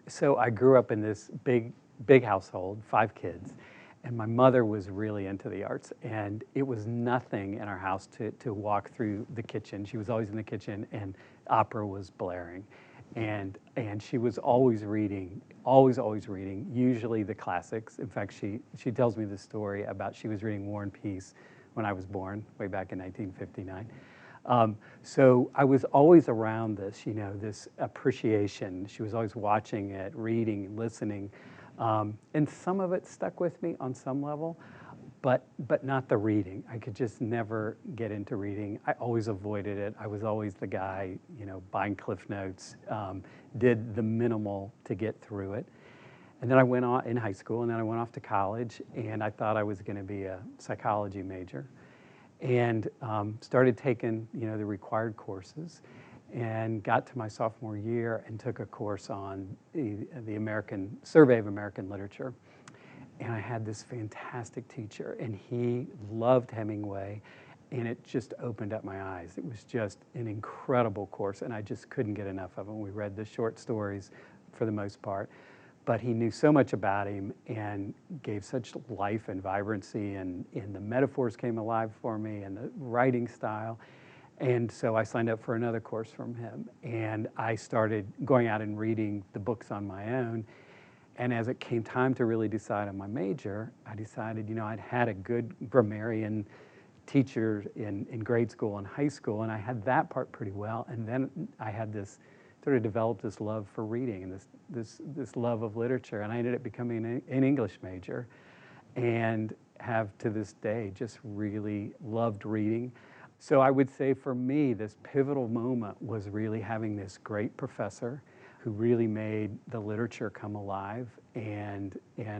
So I grew up in this big household, 5 kids, and my mother was really into the arts, and it was nothing in our house to walk through the kitchen. She was always in the kitchen, and opera was blaring, and she was always reading, always reading, usually the classics. In fact, she tells me the story about she was reading War and Peace when I was born, way back in 1959. So I was always around this, this appreciation. She was always watching it, reading, listening. And some of it stuck with me on some level, but not the reading. I could just never get into reading. I always avoided it. I was always the guy, buying CliffsNotes, did the minimal to get through it. And then I went on in high school, and then I went off to college, and I thought I was going to be a psychology major, and started taking, the required courses, and got to my sophomore year and took a course on the American Survey of American Literature. And I had this fantastic teacher, and he loved Hemingway, and it just opened up my eyes. It was just an incredible course, and I just couldn't get enough of him. We read the short stories for the most part, but he knew so much about him and gave such life and vibrancy, and the metaphors came alive for me, and the writing style. And so I signed up for another course from him, and I started going out and reading the books on my own. And as it came time to really decide on my major, I decided, I'd had a good grammarian teacher in grade school and high school, and I had that part pretty well. And then I had this sort of developed this love for reading and this love of literature, and I ended up becoming an English major, and have to this day just really loved reading. So I would say for me, this pivotal moment was really having this great professor who really made the literature come alive, and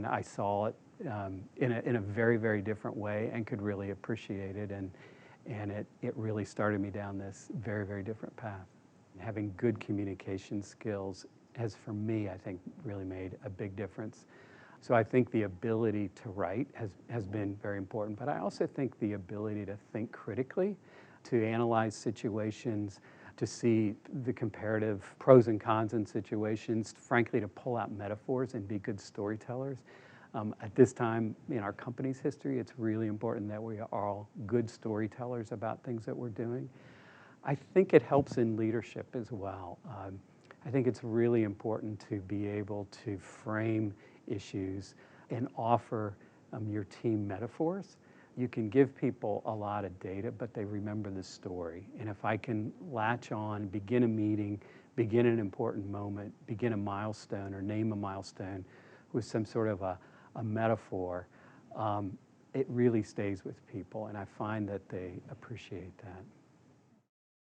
I saw it in a very, very different way, and could really appreciate it, and it really started me down this very, very different path. Having good communication skills has, for me, I think, really made a big difference. So I think the ability to write has been very important, but I also think the ability to think critically, to analyze situations, to see the comparative pros and cons in situations, frankly, to pull out metaphors and be good storytellers. At this time in our company's history, it's really important that we are all good storytellers about things that we're doing. I think it helps in leadership as well. I think it's really important to be able to frame issues and offer your team metaphors. You can give people a lot of data, but they remember the story. And if I can latch on, begin a meeting, begin an important moment, begin a milestone, or name a milestone with some sort of a metaphor, it really stays with people, and I find that they appreciate that.